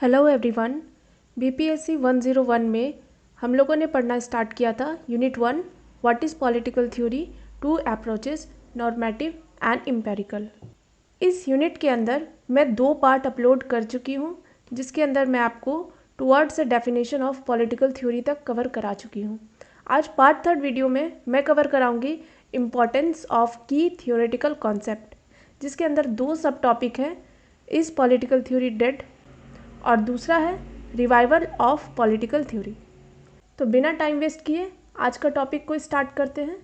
Hello everyone. BPSC 101 में हम लोगों ने पढ़ना स्टार्ट किया था unit 1 what is political theory, two approaches, normative and empirical. इस यूनिट के अंदर मैं 2 पार्ट अपलोड कर चुकी हूँ, जिसके अंदर मैं आपको towards a definition of political theory तक कवर करा चुकी हूँ। आज पार्ट 3 वीडियो में मैं कवर कराऊंगी इम्पॉर्टेंस ऑफ की थियोरेटिकल कॉन्सेप्ट, जिसके अंदर 2 सब टॉपिक हैं, इज़ पॉलिटिकल थ्योरी डेड और दूसरा है रिवाइवल ऑफ पॉलिटिकल थ्योरी। तो बिना टाइम वेस्ट किए आज का टॉपिक को स्टार्ट करते हैं।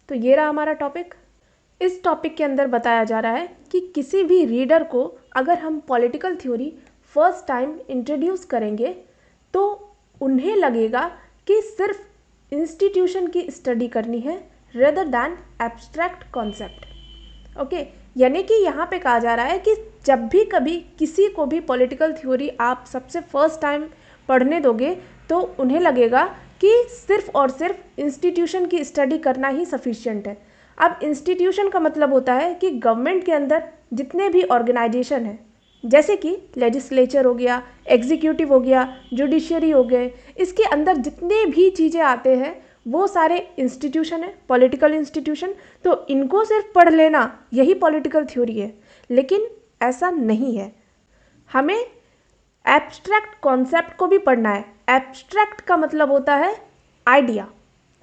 तो ये रहा हमारा टॉपिक। इस टॉपिक के अंदर बताया जा रहा है कि किसी भी रीडर को अगर हम political theory first time introduce करेंगे तो उन्हें लगेगा कि सिर्फ इंस्टीट्यूशन की स्टडी करनी है rather than abstract concept. Okay, यानी कि यहाँ पे कहा जा रहा है कि जब भी कभी किसी को भी पॉलिटिकल थ्योरी आप सबसे फर्स्ट टाइम पढ़ने दोगे तो उन्हें लगेगा कि सिर्फ और सिर्फ इंस्टीट्यूशन की स्टडी करना ही सफिशिएंट है। अब इंस्टीट्यूशन का मतलब होता है कि गवर्नमेंट के अंदर जितने भी ऑर्गेनाइजेशन हैं, जैसे कि लेजिस्लेचर हो गया, एग्जीक्यूटिव हो गया, जुडिशरी हो गए, इसके अंदर जितने भी चीज़ें आते हैं वो सारे इंस्टीट्यूशन है, पॉलिटिकल इंस्टीट्यूशन। तो इनको सिर्फ पढ़ लेना यही पॉलिटिकल थ्योरी है, लेकिन ऐसा नहीं है। हमें एब्स्ट्रैक्ट कॉन्सेप्ट को भी पढ़ना है। एब्स्ट्रैक्ट का मतलब होता है आइडिया,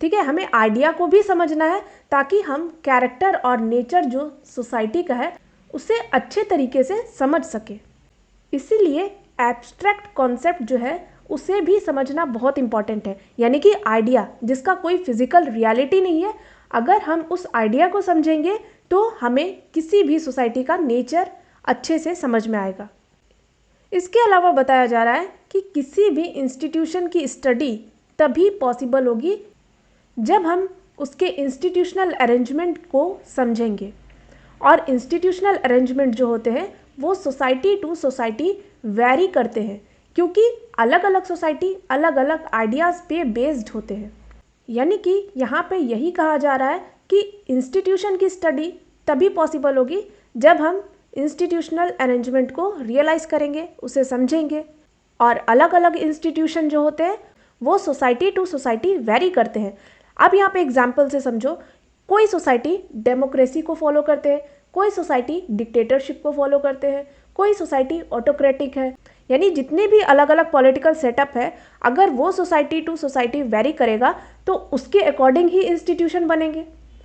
ठीक है। हमें आइडिया को भी समझना है ताकि हम कैरेक्टर और नेचर जो सोसाइटी का है उसे अच्छे तरीके से समझ सके। इसीलिए एब्स्ट्रैक्ट कॉन्सेप्ट जो है उसे भी समझना बहुत इंपॉर्टेंट है, यानी कि आइडिया जिसका कोई फिजिकल रियलिटी नहीं है, अगर हम उस आइडिया को समझेंगे तो हमें किसी भी सोसाइटी का नेचर अच्छे से समझ में आएगा। इसके अलावा बताया जा रहा है कि किसी भी इंस्टीट्यूशन की स्टडी तभी पॉसिबल होगी जब हम उसके इंस्टीट्यूशनल अरेंजमेंट को समझेंगे। और इंस्टीट्यूशनल अरेंजमेंट जो होते हैं वो सोसाइटी टू सोसाइटी वैरी करते हैं, क्योंकि अलग अलग सोसाइटी अलग अलग आइडियाज़ पे बेस्ड होते हैं। यानी कि यहाँ पे यही कहा जा रहा है कि इंस्टीट्यूशन की स्टडी तभी पॉसिबल होगी जब हम इंस्टीट्यूशनल अरेंजमेंट को रियलाइज़ करेंगे, उसे समझेंगे। और अलग अलग इंस्टीट्यूशन जो होते हैं वो सोसाइटी टू सोसाइटी वैरी करते हैं। अब यहाँ पे एग्जाम्पल से समझो, कोई सोसाइटी डेमोक्रेसी को फॉलो करते हैं, कोई सोसाइटी डिक्टेटरशिप को फॉलो करते हैं, कोई सोसाइटी ऑटोक्रेटिक है। यानी जितने भी अलग अलग पॉलिटिकल सेटअप है, अगर वो सोसाइटी टू सोसाइटी वेरी करेगा तो उसके अकॉर्डिंग ही इंस्टीट्यूशन बनेंगे,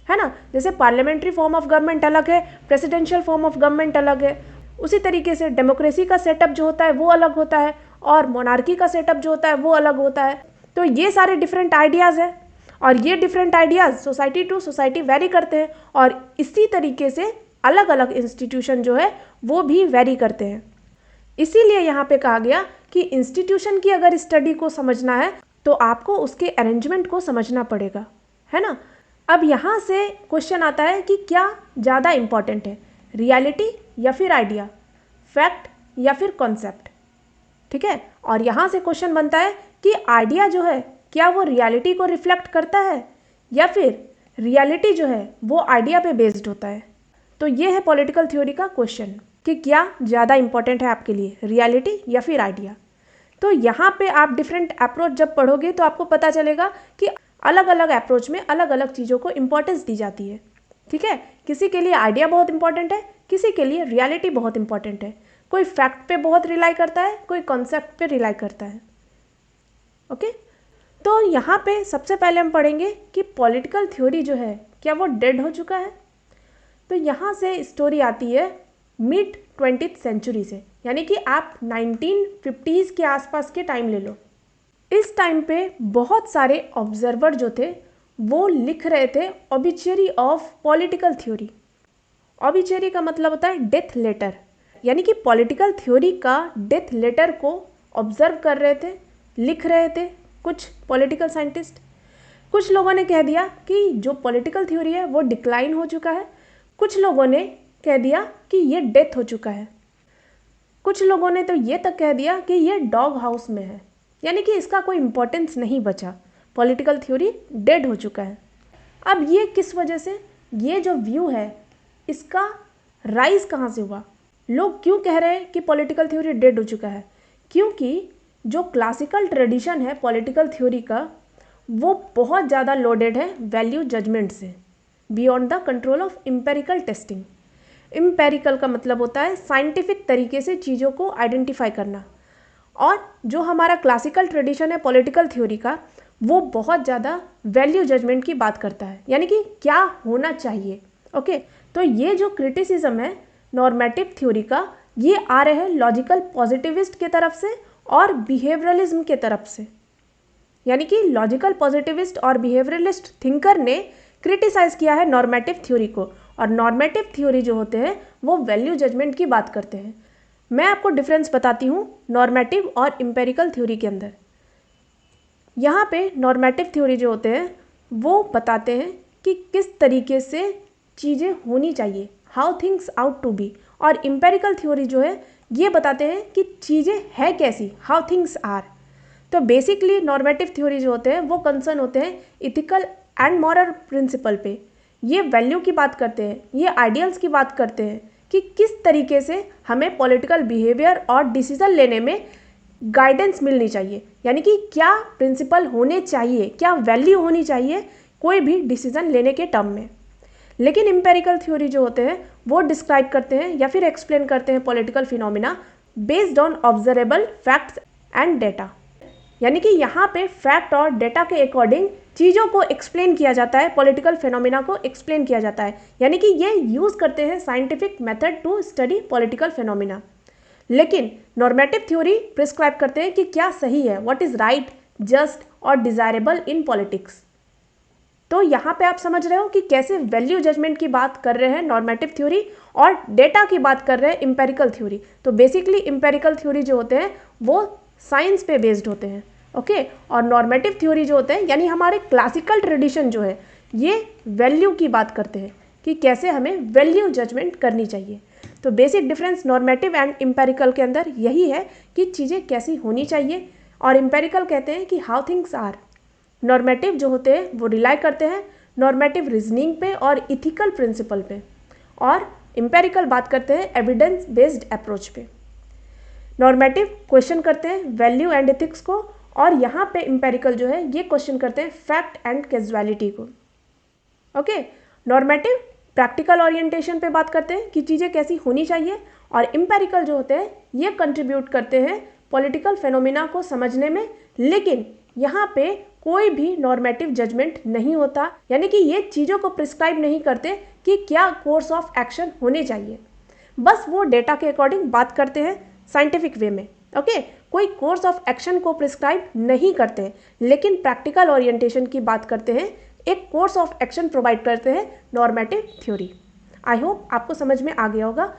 है ना। जैसे पार्लियामेंट्री फॉर्म ऑफ गवर्नमेंट अलग है, प्रेसिडेंशियल फॉर्म ऑफ गवर्नमेंट अलग है, उसी तरीके से डेमोक्रेसी का सेटअप जो होता है वो अलग होता है और मोनार्की का सेटअप जो होता है वो अलग होता है। तो ये सारे डिफरेंट आइडियाज़ हैं और ये different ideas society to society vary करते हैं, और इसी तरीके से अलग अलग इंस्टीट्यूशन जो है वो भी वेरी करते हैं। इसीलिए यहाँ पे कहा गया कि इंस्टीट्यूशन की अगर स्टडी को समझना है तो आपको उसके अरेंजमेंट को समझना पड़ेगा, है ना। अब यहाँ से क्वेश्चन आता है कि क्या ज़्यादा इम्पॉर्टेंट है, रियलिटी या फिर आइडिया, फैक्ट या फिर कॉन्सेप्ट, ठीक है। और यहाँ से क्वेश्चन बनता है कि आइडिया जो है क्या वो रियलिटी को रिफ्लेक्ट करता है या फिर रियलिटी जो है वो आइडिया पे बेस्ड होता है। तो ये है पॉलिटिकल थ्योरी का क्वेश्चन कि क्या ज़्यादा इंपॉर्टेंट है आपके लिए, रियलिटी या फिर आइडिया। तो यहाँ पे आप डिफरेंट अप्रोच जब पढ़ोगे तो आपको पता चलेगा कि अलग अलग अप्रोच में अलग अलग चीज़ों को इम्पोर्टेंस दी जाती है, ठीक है। किसी के लिए आइडिया बहुत इंपॉर्टेंट है, किसी के लिए रियलिटी बहुत इंपॉर्टेंट है, कोई फैक्ट पे बहुत रिलाई करता है, कोई कॉन्सेप्ट पे रिलाई करता है। ओके, तो यहाँ पे सबसे पहले हम पढ़ेंगे कि पॉलिटिकल थ्योरी जो है क्या वो डेड हो चुका है। तो यहाँ से स्टोरी आती है मिड 20th सेंचुरी से, यानी कि आप 1950s के आसपास के टाइम ले लो। इस टाइम पे बहुत सारे ऑब्जर्वर जो थे वो लिख रहे थे ऑबिचरी ऑफ पॉलिटिकल थ्योरी। ऑबिचरी का मतलब होता है डेथ लेटर, यानी कि पॉलिटिकल थ्योरी का डेथ लेटर को ऑब्जर्व कर रहे थे, लिख रहे थे कुछ पॉलिटिकल साइंटिस्ट। कुछ लोगों ने कह दिया कि जो पॉलिटिकल थ्योरी है वो डिक्लाइन हो चुका है, कुछ लोगों ने कह दिया कि ये डेथ हो चुका है, कुछ लोगों ने तो ये तक कह दिया कि ये डॉग हाउस में है, यानी कि इसका कोई इम्पोर्टेंस नहीं बचा, पॉलिटिकल थ्योरी डेड हो चुका है। अब ये किस वजह से, ये जो व्यू है इसका राइज कहाँ से हुआ, लोग क्यों कह रहे हैं कि पॉलिटिकल थ्योरी डेड हो चुका है, क्योंकि जो क्लासिकल ट्रेडिशन है पॉलिटिकल थ्योरी का वो बहुत ज़्यादा लोडेड है वैल्यू जजमेंट से, beyond the control of empirical testing. Empirical का मतलब होता है साइंटिफिक तरीके से चीज़ों को आइडेंटिफाई करना, और जो हमारा क्लासिकल ट्रेडिशन है पॉलिटिकल थ्योरी का वो बहुत ज़्यादा वैल्यू जजमेंट की बात करता है, यानी कि क्या होना चाहिए। ओके, तो ये जो क्रिटिसिज्म है नॉर्मेटिव थ्योरी का ये आ रहे हैं लॉजिकल पॉजिटिविस्ट के तरफ से और बिहेवियरलिज्म के तरफ से, यानी कि लॉजिकल पॉजिटिविस्ट और बिहेवियरलिस्ट थिंकर ने क्रिटिसाइज किया है नॉर्मेटिव थ्योरी को, और नॉर्मेटिव थ्योरी जो होते हैं वो वैल्यू जजमेंट की बात करते हैं। मैं आपको डिफरेंस बताती हूँ नॉर्मेटिव और इम्पेरिकल थ्योरी के अंदर। यहाँ पे नॉर्मेटिव थ्योरी जो होते हैं वो बताते हैं कि किस तरीके से चीज़ें होनी चाहिए, how things ought to be, और इम्पेरिकल थ्योरी जो है ये बताते हैं कि चीज़ें है कैसी, हाउ थिंग्स आर। तो बेसिकली नॉर्मेटिव थ्योरी जो होते हैं वो कंसर्न होते हैं इथिकल एंड मॉरल प्रिंसिपल पे। ये वैल्यू की बात करते हैं, ये आइडियल्स की बात करते हैं कि किस तरीके से हमें पॉलिटिकल बिहेवियर और डिसीजन लेने में गाइडेंस मिलनी चाहिए, यानी कि क्या प्रिंसिपल होने चाहिए, क्या वैल्यू होनी चाहिए कोई भी डिसीजन लेने के टर्म में। लेकिन इम्पेरिकल थ्योरी जो होते हैं वो डिस्क्राइब करते हैं या फिर एक्सप्लेन करते हैं political phenomena based on observable facts and data, यानी कि यहाँ पे फैक्ट और डेटा के अकॉर्डिंग चीज़ों को एक्सप्लेन किया जाता है, पॉलिटिकल फिनोमिना को एक्सप्लेन किया जाता है, यानी कि ये यूज़ करते हैं scientific method to study political phenomena. लेकिन नॉर्मेटिव थ्योरी प्रिस्क्राइब करते हैं कि क्या सही है, व्हाट इज़ राइट, जस्ट और डिज़ायरेबल इन पॉलिटिक्स। तो यहाँ पे आप समझ रहे हो कि कैसे वैल्यू जजमेंट की बात कर रहे हैं नॉर्मेटिव थ्योरी और डेटा की बात कर रहे हैं इम्पेरिकल थ्योरी। तो बेसिकली इम्पेरिकल थ्योरी जो होते हैं वो साइंस पे बेस्ड होते हैं, ओके, और नॉर्मेटिव थ्योरी जो होते हैं यानी हमारे क्लासिकल ट्रेडिशन जो है ये वैल्यू की बात करते हैं कि कैसे हमें वैल्यू जजमेंट करनी चाहिए। तो basic difference normative and empirical के अंदर यही है कि चीज़ें कैसी होनी चाहिए, और इम्पेरिकल कहते हैं कि हाउ थिंग्स आर। नॉर्मेटिव जो होते हैं वो रिलाई करते हैं नॉर्मेटिव रीजनिंग पे और इथिकल प्रिंसिपल पे, और इम्पेरिकल बात करते हैं एविडेंस बेस्ड अप्रोच पे। नॉर्मेटिव क्वेश्चन करते हैं वैल्यू एंड एथिक्स को, और यहाँ पे इम्पेरिकल जो है ये क्वेश्चन करते हैं फैक्ट एंड कैजुअलिटी को। ओके, नॉर्मेटिव प्रैक्टिकल ओरिएंटेशन पे बात करते हैं कि चीज़ें कैसी होनी चाहिए, और इम्पेरिकल जो होते हैं ये कंट्रीब्यूट करते हैं पॉलिटिकल फेनोमिना को समझने में। लेकिन यहाँ पे कोई भी नॉर्मेटिव जजमेंट नहीं होता, यानी कि ये चीज़ों को प्रिस्क्राइब नहीं करते कि क्या कोर्स ऑफ एक्शन होने चाहिए, बस वो डेटा के अकॉर्डिंग बात करते हैं साइंटिफिक वे में। ओके, कोई कोर्स ऑफ एक्शन को प्रिस्क्राइब नहीं करते हैं, लेकिन प्रैक्टिकल ओरिएंटेशन की बात करते हैं, एक कोर्स ऑफ एक्शन प्रोवाइड करते हैं नॉर्मेटिव थ्योरी। आई होप आपको समझ में आ गया होगा।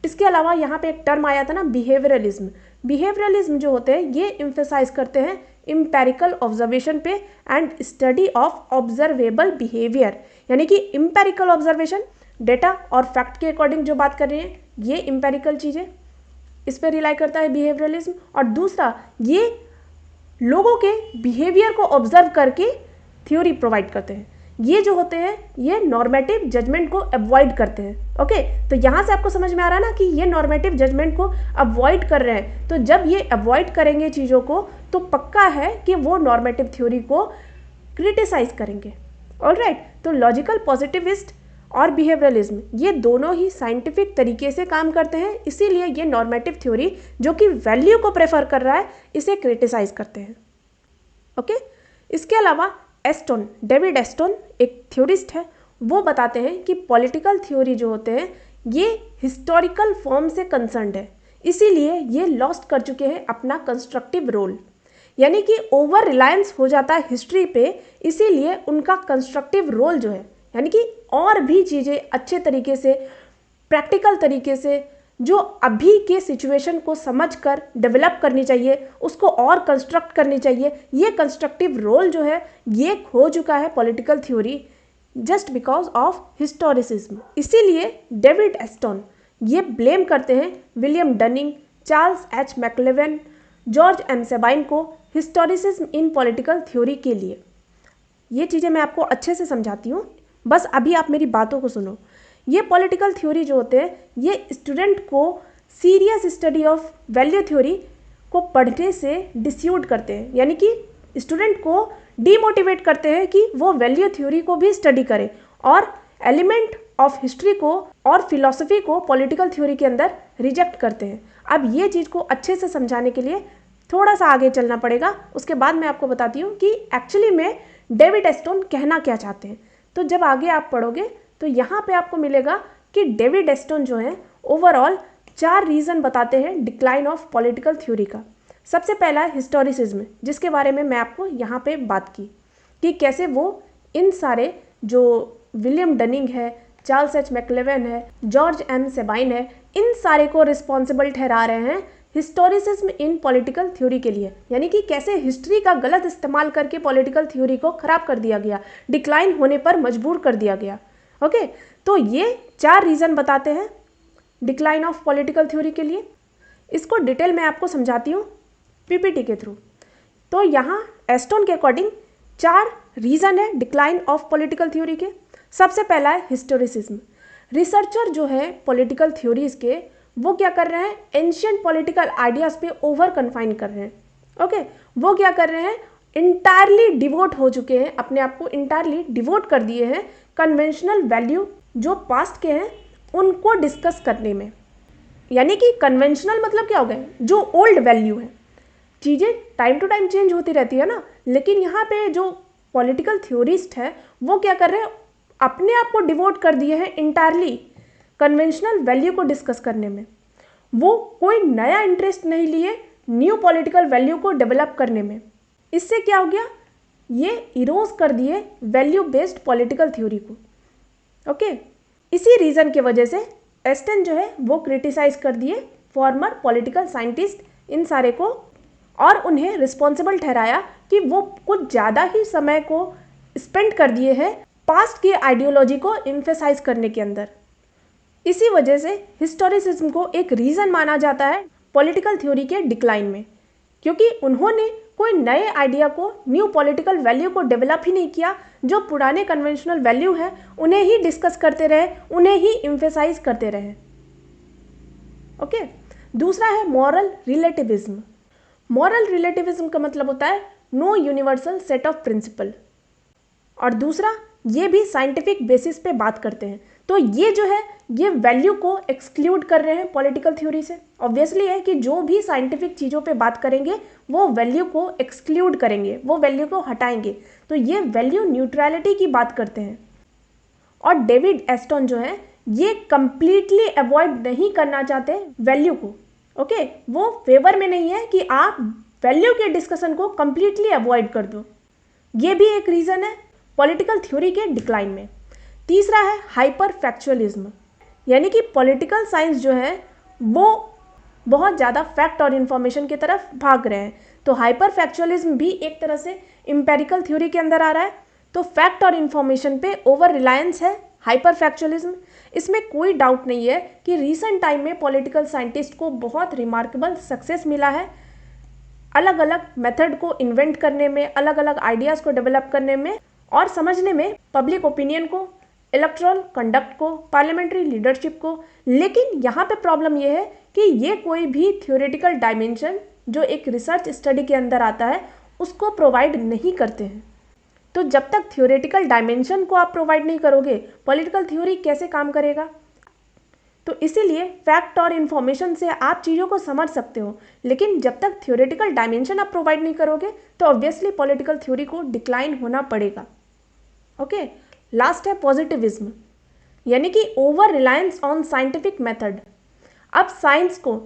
इसके अलावा यहाँ पे एक टर्म आया था ना, बिहेवियरलिज्म। बिहेवियरलिज्म जो होते हैं ये इम्फेसाइज करते हैं इम्पेरिकल ऑब्जर्वेशन पे and study of observable behaviour, यानी कि इम्पेरिकल ऑब्जर्वेशन डेटा और फैक्ट के अकॉर्डिंग जो बात कर रहे हैं ये इम्पेरिकल चीज़ें, इस पर रिलाई करता है बिहेवियरलिज्म। और दूसरा ये लोगों के बिहेवियर को ऑब्जर्व करके थ्योरी प्रोवाइड करते हैं। ये जो होते हैं ये नॉर्मेटिव जजमेंट को अवॉइड करते हैं। ओके, तो यहाँ से आपको समझ में आ रहा है ना कि ये नॉर्मेटिव जजमेंट को अवॉइड कर रहे हैं। तो जब ये अवॉइड करेंगे चीज़ों को तो पक्का है कि वो नॉर्मेटिव थ्योरी को क्रिटिसाइज करेंगे। ऑलराइट, तो लॉजिकल पॉजिटिविस्ट और बिहेवियरलिज्म ये दोनों ही साइंटिफिक तरीके से काम करते हैं, इसीलिए ये नॉर्मेटिव थ्योरी जो कि वैल्यू को प्रेफर कर रहा है इसे क्रिटिसाइज करते हैं। ओके, इसके अलावा एस्टोन, डेविड एस्टोन एक थ्योरिस्ट है, वो बताते हैं कि पॉलिटिकल थ्योरी जो होते हैं ये हिस्टोरिकल फॉर्म से कंसर्न्ड है, इसीलिए ये लॉस्ट कर चुके हैं अपना कंस्ट्रक्टिव रोल, यानी कि ओवर रिलायंस हो जाता है हिस्ट्री पे, इसीलिए उनका कंस्ट्रक्टिव रोल जो है यानी कि और भी चीज़ें अच्छे तरीके से प्रैक्टिकल तरीके से जो अभी के सिचुएशन को समझकर डेवलप करनी चाहिए, उसको और कंस्ट्रक्ट करनी चाहिए, ये कंस्ट्रक्टिव रोल जो है ये खो चुका है political theory just because of historicism. इसीलिए डेविड एस्टोन ये ब्लेम करते हैं William Dunning, Charles H McIlwain, George M Sabine को हिस्टोरिसिज्म इन पॉलिटिकल थ्योरी के लिए। ये चीज़ें मैं आपको अच्छे से समझाती हूँ, बस अभी आप मेरी बातों को सुनो। ये पॉलिटिकल थ्योरी जो होते हैं ये स्टूडेंट को serious study of value theory को पढ़ने से डिस्यूट करते हैं, यानी कि स्टूडेंट को डीमोटिवेट करते हैं कि वो वैल्यू थ्योरी को भी स्टडी करे और एलिमेंट ऑफ हिस्ट्री को और फिलॉसफी को पॉलिटिकल थ्योरी के अंदर रिजेक्ट करते हैं। अब ये चीज़ को अच्छे से समझाने के लिए थोड़ा सा आगे चलना पड़ेगा, उसके बाद मैं आपको बताती हूँ कि एक्चुअली में डेविड एस्टन कहना क्या चाहते हैं। तो जब आगे आप पढ़ोगे तो यहाँ पे आपको मिलेगा कि डेविड एस्टन जो है ओवरऑल 4 रीज़न बताते हैं डिक्लाइन ऑफ पॉलिटिकल थ्योरी का। सबसे पहला है हिस्टोरिसिज्म, जिसके बारे में मैं आपको यहाँ पे बात की कि कैसे वो इन सारे जो विलियम डनिंग है, चार्ल्स एच मैक्लेवेन है, जॉर्ज एम सेबाइन है, इन सारे को रिस्पॉन्सिबल ठहरा रहे हैं हिस्टोरिसिज्म इन पॉलिटिकल थ्योरी के लिए, यानी कि कैसे हिस्ट्री का गलत इस्तेमाल करके पॉलिटिकल थ्योरी को खराब कर दिया गया, डिक्लाइन होने पर मजबूर कर दिया गया। ओके, तो ये 4 रीज़न बताते हैं डिक्लाइन ऑफ पॉलिटिकल थ्योरी के लिए। इसको डिटेल में आपको समझाती हूँ पीपीटी के थ्रू। तो यहाँ एस्टन के अकॉर्डिंग 4 रीज़न है डिक्लाइन ऑफ पॉलिटिकल थ्योरी के। सबसे पहला है हिस्टोरिसिज्म। रिसर्चर जो है पॉलिटिकल थ्योरीज के, वो क्या कर रहे हैं, एंशियंट पॉलिटिकल आइडियाज़ पे ओवर कन्फाइन कर रहे हैं। ओके, वो क्या कर रहे हैं, इंटायरली डिवोट हो चुके हैं, अपने आप को इंटायरली डिवोट कर दिए हैं कन्वेंशनल वैल्यू जो पास्ट के हैं उनको डिस्कस करने में। यानी कि कन्वेंशनल मतलब क्या हो गए, जो ओल्ड वैल्यू है। चीज़ें टाइम टू टाइम चेंज होती रहती है ना, लेकिन यहाँ पे जो पॉलिटिकल थ्योरिस्ट है वो क्या कर रहे हैं, अपने आप को डिवोट कर दिए हैं इंटायरली कन्वेंशनल वैल्यू को डिस्कस करने में। वो कोई नया इंटरेस्ट नहीं लिए न्यू पॉलिटिकल वैल्यू को डेवलप करने में। इससे क्या हो गया, ये इरोज कर दिए वैल्यू बेस्ड पॉलिटिकल थ्योरी को। ओके, इसी रीज़न की वजह से एस्टन जो है वो क्रिटिसाइज कर दिए फॉर्मर पॉलिटिकल साइंटिस्ट इन सारे को, और उन्हें रिस्पॉन्सिबल ठहराया कि वो कुछ ज़्यादा ही समय को स्पेंड कर दिए हैं पास्ट की आइडियोलॉजी को एम्फेसाइज करने के अंदर। इसी वजह से हिस्टोरिसिज्म को एक रीज़न माना जाता है पॉलिटिकल थ्योरी के डिक्लाइन में, क्योंकि उन्होंने कोई नए आइडिया को, न्यू पॉलिटिकल वैल्यू को डेवलप ही नहीं किया, जो पुराने कन्वेंशनल वैल्यू है उन्हें ही डिस्कस करते रहे, उन्हें ही एम्फेसाइज करते रहे। ओके, दूसरा है मॉरल रिलेटिविज्म। मॉरल रिलेटिविज्म का मतलब होता है no universal set of principle, और दूसरा ये भी साइंटिफिक बेसिस पे बात करते हैं। तो ये जो है ये वैल्यू को एक्सक्लूड कर रहे हैं पॉलिटिकल थ्योरी से। ऑब्वियसली है कि जो भी साइंटिफिक चीज़ों पे बात करेंगे वो वैल्यू को एक्सक्लूड करेंगे, वो वैल्यू को हटाएंगे। तो ये वैल्यू न्यूट्रलिटी की बात करते हैं। और डेविड एस्टन जो है ये कंप्लीटली अवॉइड नहीं करना चाहते वैल्यू को। ओके, वो फेवर में नहीं है कि आप वैल्यू के डिस्कशन को कंप्लीटली अवॉइड कर दो। ये भी एक रीज़न है पॉलिटिकल थ्योरी के डिक्लाइन में। तीसरा है हाइपर फैक्चुअलिज्म, यानी कि पॉलिटिकल साइंस जो है वो बहुत ज़्यादा फैक्ट और इन्फॉर्मेशन की तरफ भाग रहे हैं। तो हाइपर फैक्चुअलिज्म भी एक तरह से एम्पेरिकल थ्योरी के अंदर आ रहा है। तो फैक्ट और इन्फॉर्मेशन पे ओवर रिलायंस है हाइपर फैक्चुअलिज्म। इसमें कोई डाउट नहीं है कि रीसेंट टाइम में पॉलिटिकल साइंटिस्ट को बहुत रिमार्केबल सक्सेस मिला है अलग अलग मेथड को इन्वेंट करने में, अलग अलग आइडियाज़ को डेवलप करने में और समझने में, पब्लिक ओपिनियन को, इलेक्टोरल कंडक्ट को, पार्लियामेंट्री लीडरशिप को। लेकिन यहाँ पे प्रॉब्लम ये है कि ये कोई भी थ्योरेटिकल डायमेंशन जो एक रिसर्च स्टडी के अंदर आता है उसको प्रोवाइड नहीं करते हैं। तो जब तक थ्योरेटिकल डायमेंशन को आप प्रोवाइड नहीं करोगे, पॉलिटिकल थ्योरी कैसे काम करेगा? तो इसीलिए फैक्ट और इन्फॉर्मेशन से आप चीज़ों को समझ सकते हो, लेकिन जब तक थ्योरेटिकल डायमेंशन आप प्रोवाइड नहीं करोगे तो ऑब्वियसली पॉलिटिकल थ्योरी को डिक्लाइन होना पड़ेगा। ओके, लास्ट है पॉजिटिविज्म, यानी कि over reliance on scientific method. अब साइंस को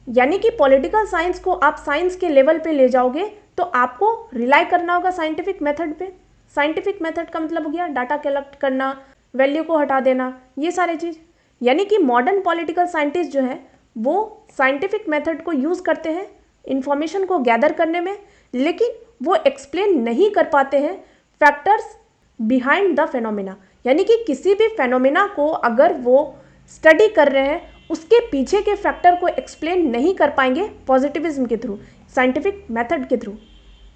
यानी कि पॉलिटिकल साइंस को आप साइंस के लेवल पे ले जाओगे तो आपको रिलाई करना होगा साइंटिफिक मेथड पे। साइंटिफिक मेथड का मतलब हो गया डाटा कलेक्ट करना, वैल्यू को हटा देना, ये सारे चीज़। यानी कि मॉडर्न पॉलिटिकल साइंटिस्ट जो है वो साइंटिफिक मेथड को यूज़ करते हैं इंफॉर्मेशन को गैदर करने में, लेकिन वो एक्सप्लेन नहीं कर पाते हैं फैक्टर्स बिहाइंड द फेनोमेना। यानी कि किसी भी फेनोमेना को अगर वो स्टडी कर रहे हैं उसके पीछे के फैक्टर को एक्सप्लेन नहीं कर पाएंगे पॉजिटिविज्म के थ्रू, साइंटिफिक मेथड के थ्रू।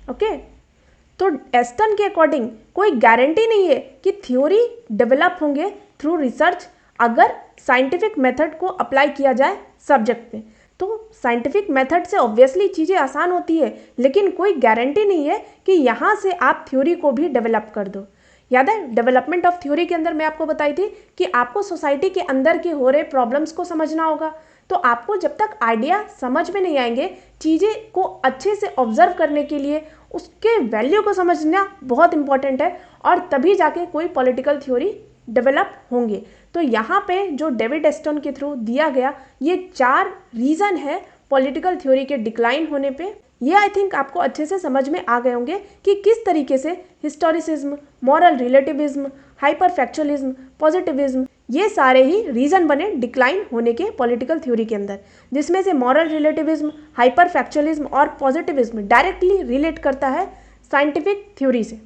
ओके, तो एस्टन के अकॉर्डिंग कोई गारंटी नहीं है कि थ्योरी डेवलप होंगे थ्रू रिसर्च अगर साइंटिफिक मेथड को अप्लाई किया जाए सब्जेक्ट पे। तो साइंटिफिक मेथड से ऑब्वियसली चीज़ें आसान होती है, लेकिन कोई गारंटी नहीं है कि यहाँ से आप थ्योरी को भी डेवलप कर दो। याद है डेवलपमेंट ऑफ थ्योरी के अंदर मैं आपको बताई थी कि आपको सोसाइटी के अंदर के हो रहे प्रॉब्लम्स को समझना होगा। तो आपको जब तक आइडिया समझ में नहीं आएंगे, चीज़ें को अच्छे से ऑब्जर्व करने के लिए उसके वैल्यू को समझना बहुत इंपॉर्टेंट है, और तभी जाके कोई पॉलिटिकल थ्योरी डेवलप होंगे। तो यहाँ पे जो डेविड एस्टन के थ्रू दिया गया ये 4 रीज़न है पॉलिटिकल थ्योरी के डिक्लाइन होने पे। ये आई थिंक आपको अच्छे से समझ में आ गए होंगे कि किस तरीके से हिस्टोरिसिज्म, मॉरल रिलेटिविज्म, हाइपरफैक्चुअलिज्म, पॉजिटिविज्म ये सारे ही रीज़न बने डिक्लाइन होने के पॉलिटिकल थ्योरी के अंदर, जिसमें से मॉरल रिलेटिविज्म, हाइपरफैक्चुअलिज्म और पॉजिटिविज्म डायरेक्टली रिलेट करता है साइंटिफिक थ्योरी से।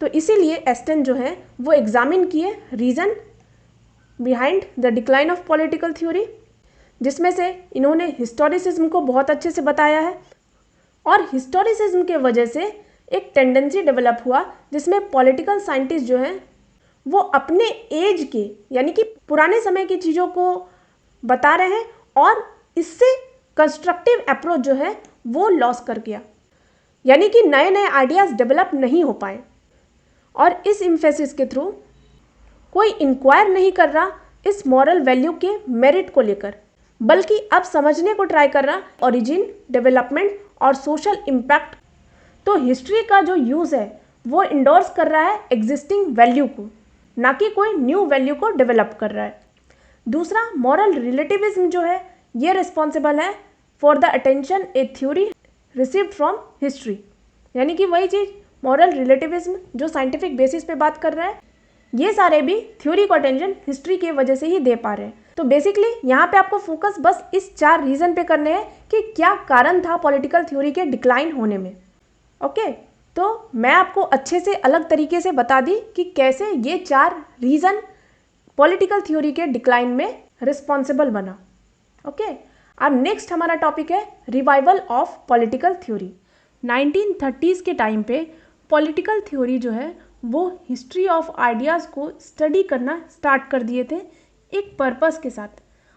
तो इसीलिए एस्टन जो है वो एग्जामिन किए reason behind the decline of political theory, जिसमें से इन्होंने हिस्टोरिसिज्म को बहुत अच्छे से बताया है। और हिस्टोरिसिज्म के वजह से एक टेंडेंसी डेवलप हुआ जिसमें पॉलिटिकल साइंटिस्ट जो हैं वो अपने एज के यानी कि पुराने समय की चीज़ों को बता रहे हैं, और इससे कंस्ट्रक्टिव अप्रोच जो है वो लॉस कर गया, यानी कि नए नए आइडियाज़ डेवलप नहीं हो पाए। और इस इम्फेसिस के थ्रू कोई इंक्वायर नहीं कर रहा इस मॉरल वैल्यू के मेरिट को लेकर, बल्कि अब समझने को ट्राई कर रहा ओरिजिन, डेवलपमेंट और सोशल इम्पैक्ट। तो हिस्ट्री का जो यूज़ है वो इंडोर्स कर रहा है एग्जिस्टिंग वैल्यू को, ना कि कोई न्यू वैल्यू को डेवलप कर रहा है। दूसरा, मॉरल रिलेटिविज्म जो है ये रिस्पॉन्सिबल है for the attention A theory received from history, यानी कि वही चीज़ मॉरल रिलेटिविज्म जो साइंटिफिक बेसिस पे बात कर रहा है, ये सारे भी थ्योरी को अटेंशन हिस्ट्री की वजह से ही दे पा रहे हैं। तो बेसिकली यहाँ पे आपको फोकस बस इस 4 रीज़न पे करने हैं कि क्या कारण था पॉलिटिकल थ्योरी के डिक्लाइन होने में। ओके, तो मैं आपको अच्छे से अलग तरीके से बता दी कि कैसे ये 4 रीज़न पॉलिटिकल थ्योरी के डिक्लाइन में रिस्पॉन्सिबल बना। ओके, अब नेक्स्ट हमारा टॉपिक है revival of political theory. 1930s के टाइम पे पॉलिटिकल थ्योरी जो है वो हिस्ट्री ऑफ आइडियाज़ को स्टडी करना स्टार्ट कर दिए थे एक पर्पस के साथ,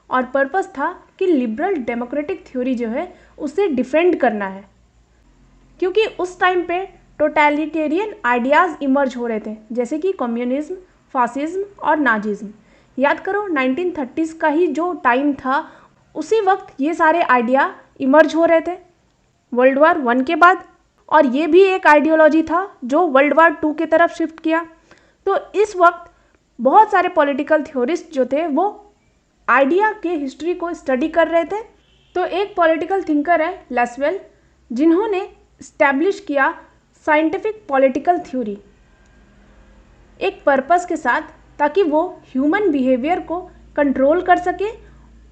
और पर्पस था कि लिबरल डेमोक्रेटिक थ्योरी जो है उसे डिफेंड करना है, क्योंकि उस टाइम पे टोटलिटेरियन आइडियाज़ इमर्ज हो रहे थे, जैसे कि कम्युनिज्म, फासिज्म और नाजिज्म। याद करो 1930s का ही जो टाइम था, उसी वक्त ये सारे आइडिया इमर्ज हो रहे थे वर्ल्ड वार 1 के बाद, और ये भी एक आइडियोलॉजी था जो वर्ल्ड वार 2 की तरफ शिफ्ट किया। तो इस वक्त बहुत सारे पॉलिटिकल थ्योरिस्ट जो थे वो आइडिया के हिस्ट्री को स्टडी कर रहे थे। तो एक पॉलिटिकल थिंकर है लैसवेल, जिन्होंने इस्टेब्लिश किया साइंटिफिक पॉलिटिकल थ्योरी एक पर्पस के साथ, ताकि वो ह्यूमन बिहेवियर को कंट्रोल कर सके,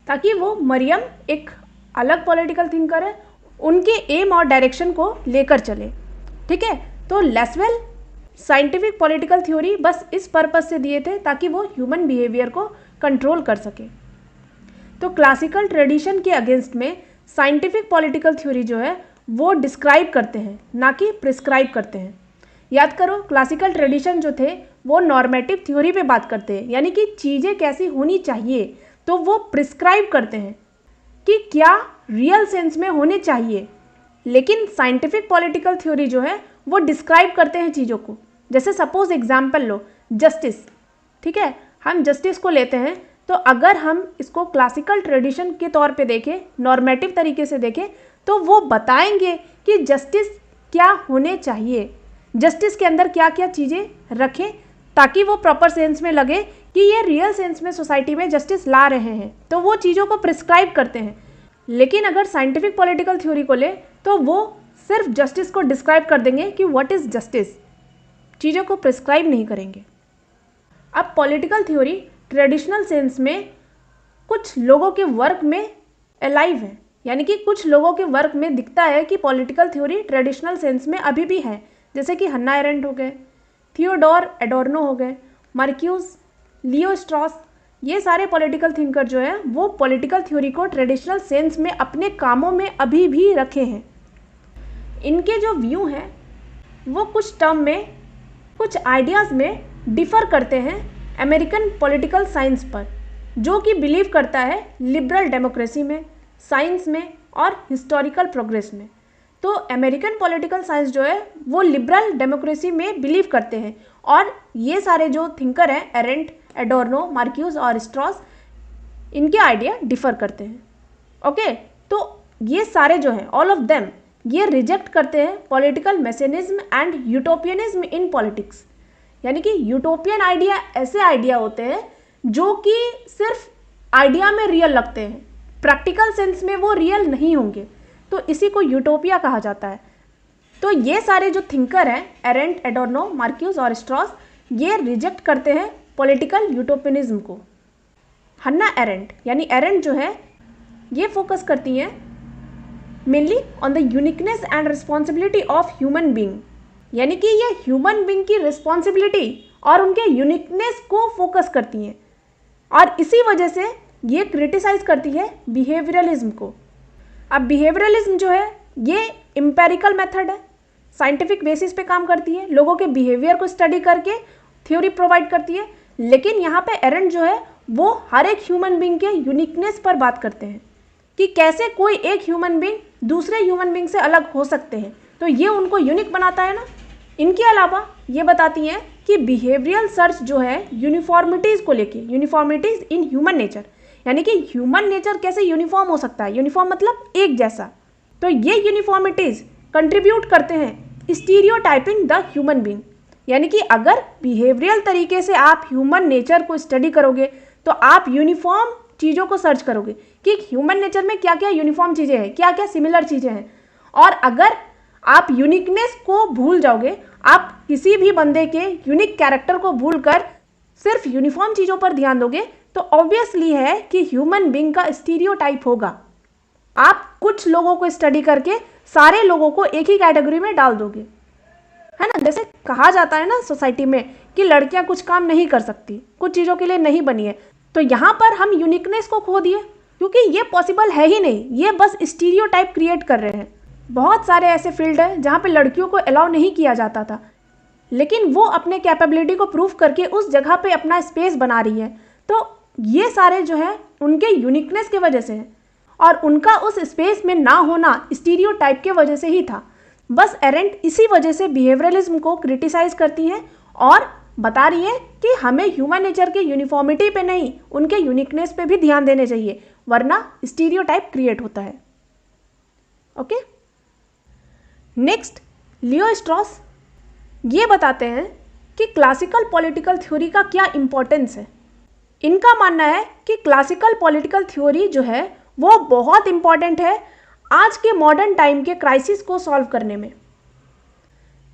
ताकि वो मरियम एक अलग पॉलिटिकल थिंकर है, उनके एम और डायरेक्शन को लेकर चले। ठीक है, तो लैसवेल साइंटिफिक पॉलिटिकल थ्योरी बस इस पर्पस से दिए थे ताकि वो ह्यूमन बिहेवियर को कंट्रोल कर सके। तो क्लासिकल ट्रेडिशन के अगेंस्ट में साइंटिफिक पॉलिटिकल थ्योरी जो है वो डिस्क्राइब करते हैं, ना कि प्रिस्क्राइब करते हैं। याद करो क्लासिकल ट्रेडिशन जो थे वो नॉर्मेटिव थ्योरी पे बात करते हैं, यानी कि चीज़ें कैसी होनी चाहिए, तो वो प्रिस्क्राइब करते हैं कि क्या रियल सेंस में होने चाहिए। लेकिन साइंटिफिक पॉलिटिकल थ्योरी जो है वो डिस्क्राइब करते हैं चीज़ों को। जैसे सपोज एग्जाम्पल लो जस्टिस, ठीक है, हम जस्टिस को लेते हैं, तो अगर हम इसको क्लासिकल ट्रेडिशन के तौर पे देखें, नॉर्मेटिव तरीके से देखें, तो वो बताएंगे कि जस्टिस क्या होने चाहिए, जस्टिस के अंदर क्या क्या चीज़ें रखें, ताकि वो प्रॉपर सेंस में लगे कि ये रियल सेंस में सोसाइटी में जस्टिस ला रहे हैं। तो वो चीज़ों को प्रिस्क्राइब करते हैं। लेकिन अगर साइंटिफिक पॉलिटिकल थ्योरी को ले तो वो सिर्फ जस्टिस को डिस्क्राइब कर देंगे कि व्हाट इज़ जस्टिस, चीज़ों को प्रिस्क्राइब नहीं करेंगे। अब पॉलिटिकल थ्योरी ट्रेडिशनल सेंस में कुछ लोगों के वर्क में अलाइव है, यानी कि कुछ लोगों के वर्क में दिखता है कि पॉलिटिकल थ्योरी ट्रेडिशनल सेंस में अभी भी है, जैसे कि हन्ना एरेंट हो गए, थियोडोर एडोर्नो हो गए, मार्क्यूस, लियो स्ट्रॉस, ये सारे पॉलिटिकल थिंकर जो है वो पॉलिटिकल थ्योरी को ट्रेडिशनल सेंस में अपने कामों में अभी भी रखे हैं। इनके जो व्यू हैं वो कुछ टर्म में, कुछ आइडियाज़ में डिफ़र करते हैं अमेरिकन पॉलिटिकल साइंस पर, जो कि बिलीव करता है लिबरल डेमोक्रेसी में, साइंस में और हिस्टोरिकल प्रोग्रेस में। तो अमेरिकन पॉलिटिकल साइंस जो है वो लिबरल डेमोक्रेसी में बिलीव करते हैं, और ये सारे जो थिंकर हैं एरेंट, एडोर्नो, मार्क्यूस और स्ट्रॉस, इनके आइडिया डिफर करते हैं। ओके, तो ये सारे जो हैं ऑल ऑफ देम ये रिजेक्ट करते हैं पॉलिटिकल मैसेनिज्म एंड यूटोपियनिज्म इन पॉलिटिक्स। यानी कि यूटोपियन आइडिया ऐसे आइडिया होते हैं जो कि सिर्फ आइडिया में रियल लगते हैं, प्रैक्टिकल सेंस में वो रियल नहीं होंगे, तो इसी को यूटोपिया कहा जाता है। तो ये सारे जो थिंकर हैं एरेंट, एडोर्नो, मार्क्यूस और स्ट्रॉस, ये रिजेक्ट करते हैं पॉलिटिकल यूटोपियनिज्म को। हन्ना एरेंट यानी एरेंट जो है ये फोकस करती हैं mainly on the uniqueness and responsibility of human being, यानी कि ये ह्यूमन बीइंग की रिस्पॉन्सिबिलिटी और उनके यूनिकनेस को फोकस करती हैं, और इसी वजह से ये क्रिटिसाइज करती है बिहेवियरलिज्म को। अब बिहेवियरलिज्म जो है ये एम्पेरिकल मेथड है, साइंटिफिक बेसिस पे काम करती है, लोगों के बिहेवियर को स्टडी करके थ्योरी प्रोवाइड करती है। लेकिन यहाँ पे एरेंट जो है वो हर एक ह्यूमन बीइंग के यूनिकनेस पर बात करते हैं कि कैसे कोई एक ह्यूमन बीइंग दूसरे ह्यूमन बीइंग से अलग हो सकते हैं, तो ये उनको यूनिक बनाता है ना। इनके अलावा ये बताती हैं कि बिहेवियरल सर्च जो है यूनिफॉर्मिटीज़ को लेके, यूनिफॉर्मिटीज़ इन ह्यूमन नेचर, यानी कि ह्यूमन नेचर कैसे यूनिफॉर्म हो सकता है, यूनिफॉर्म मतलब एक जैसा, तो ये यूनिफॉर्मिटीज़ कंट्रीब्यूट करते हैं स्टीरियोटाइपिंग द ह्यूमन बीइंग। यानी कि अगर बिहेवियरल तरीके से आप ह्यूमन नेचर को स्टडी करोगे तो आप यूनिफॉर्म चीज़ों को सर्च करोगे कि ह्यूमन नेचर में क्या क्या यूनिफॉर्म चीज़ें हैं, क्या क्या सिमिलर चीज़ें हैं। और अगर आप यूनिकनेस को भूल जाओगे, आप किसी भी बंदे के यूनिक कैरेक्टर को भूलकर सिर्फ यूनिफॉर्म चीज़ों पर ध्यान दोगे, तो ऑब्वियसली है कि ह्यूमन बीइंग का स्टीरियोटाइप होगा। आप कुछ लोगों को स्टडी करके सारे लोगों को एक ही कैटेगरी में डाल दोगे, है ना। जैसे कहा जाता है ना सोसाइटी में कि लड़कियां कुछ काम नहीं कर सकती, कुछ चीज़ों के लिए नहीं बनी है, तो यहाँ पर हम यूनिकनेस को खो दिए, क्योंकि ये पॉसिबल है ही नहीं, ये बस स्टीरियोटाइप क्रिएट कर रहे हैं। बहुत सारे ऐसे फील्ड हैं जहाँ पे लड़कियों को अलाउ नहीं किया जाता था, लेकिन वो अपने कैपेबिलिटी को प्रूव करके उस जगह पे अपना स्पेस बना रही है। तो ये सारे जो है उनके यूनिकनेस की वजह से है, और उनका उस स्पेस में ना होना स्टीरियोटाइप के वजह से ही था। बस एरेंट इसी वजह से बिहेवियरलिज्म को क्रिटिसाइज करती हैं और बता रही है कि हमें ह्यूमन नेचर के यूनिफॉर्मिटी पे नहीं, उनके यूनिकनेस पे भी ध्यान देने चाहिए, वरना स्टीरियोटाइप क्रिएट होता है। ओके, नेक्स्ट लियो स्ट्रॉस ये बताते हैं कि क्लासिकल पॉलिटिकल थ्योरी का क्या इम्पोर्टेंस है। इनका मानना है कि क्लासिकल पॉलिटिकल थ्योरी जो है वो बहुत इम्पॉर्टेंट है आज के मॉडर्न टाइम के क्राइसिस को सॉल्व करने में।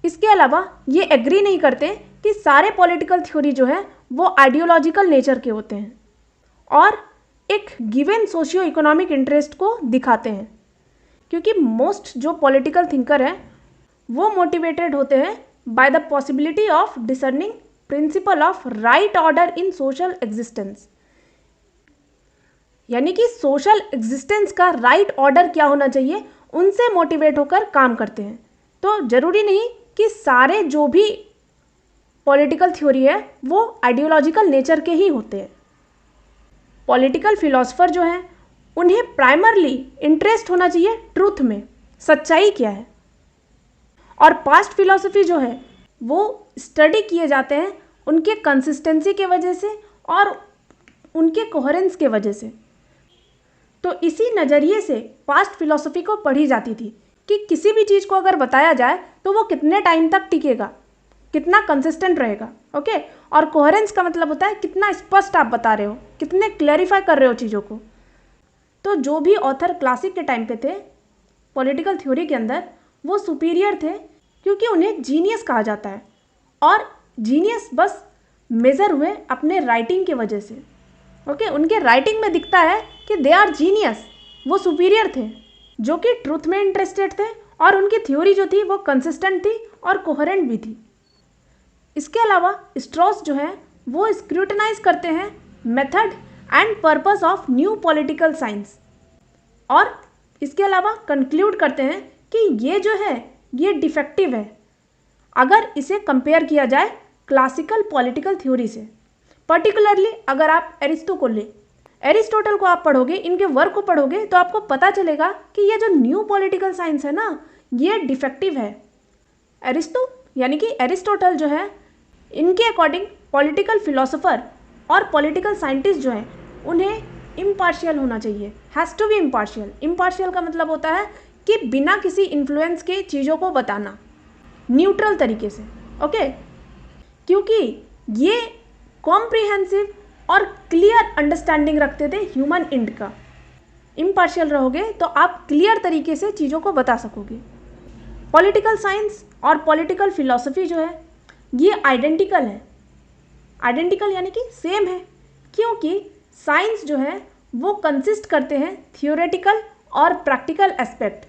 इसके अलावा ये एग्री नहीं करते कि सारे पॉलिटिकल थ्योरी जो है वो आइडियोलॉजिकल नेचर के होते हैं और एक गिवन सोशियो इकोनॉमिक इंटरेस्ट को दिखाते हैं, क्योंकि मोस्ट जो पॉलिटिकल थिंकर हैं वो मोटिवेटेड होते हैं by the possibility of discerning principle of right order in social existence. यानी कि सोशल एग्जिस्टेंस का राइट ऑर्डर क्या होना चाहिए, उनसे मोटिवेट होकर काम करते हैं। तो ज़रूरी नहीं कि सारे जो भी पॉलिटिकल थ्योरी है वो आइडियोलॉजिकल नेचर के ही होते हैं। पॉलिटिकल फिलोसफर जो हैं उन्हें प्राइमरली इंटरेस्ट होना चाहिए ट्रूथ में, सच्चाई क्या है, और पास्ट फिलॉसफी जो है वो स्टडी किए जाते हैं उनके कंसिस्टेंसी के वजह से और उनके कोहेरेंस के वजह से। तो इसी नज़रिए से पास्ट फिलॉसफी को पढ़ी जाती थी कि किसी भी चीज़ को अगर बताया जाए तो वो कितने टाइम तक टिकेगा, कितना कंसिस्टेंट रहेगा। ओके, और कोहेरेंस का मतलब होता है कितना स्पष्ट आप बता रहे हो, कितने क्लैरिफाई कर रहे हो चीज़ों को। तो जो भी ऑथर क्लासिक के टाइम पे थे पॉलिटिकल थ्योरी के अंदर, वो सुपीरियर थे क्योंकि उन्हें जीनियस कहा जाता है, और जीनियस बस मेज़र हुए अपने राइटिंग की वजह से। ओके, उनके राइटिंग में दिखता है कि दे आर जीनियस, वो सुपीरियर थे जो कि ट्रूथ में इंटरेस्टेड थे, और उनकी थ्योरी जो थी वो कंसिस्टेंट थी और कोहेरेंट भी थी। इसके अलावा स्ट्रॉस जो है वो स्क्रूटनाइज करते हैं method and purpose of new political science, और इसके अलावा कंक्लूड करते हैं कि ये जो है ये डिफेक्टिव है अगर इसे कंपेयर किया जाए क्लासिकल पॉलिटिकल थ्योरी से। पर्टिकुलरली अगर आप एरिस्टो को लें, एरिस्टोटल को आप पढ़ोगे, इनके वर्क को पढ़ोगे तो आपको पता चलेगा कि ये जो न्यू पॉलिटिकल साइंस है ना, ये डिफेक्टिव है। यानी कि एरिस्टोटल जो है, इनके अकॉर्डिंग पॉलिटिकल फिलोसोफर और पॉलिटिकल साइंटिस्ट जो हैं उन्हें इम्पार्शियल होना चाहिए, has to be impartial. Impartial का मतलब होता है कि बिना किसी इन्फ्लुएंस के चीज़ों को बताना, न्यूट्रल तरीके से, ओके। क्योंकि ये कॉम्प्रिहेंसिव और क्लियर अंडरस्टैंडिंग रखते थे ह्यूमन इंड का। इम्पार्शियल रहोगे तो आप क्लियर तरीके से चीज़ों को बता सकोगे। पॉलिटिकल साइंस और पॉलिटिकल फिलॉसफी जो है ये आइडेंटिकल है। आइडेंटिकल यानी कि सेम है, क्योंकि साइंस जो है वो कंसिस्ट करते हैं थियोरेटिकल और प्रैक्टिकल एस्पेक्ट,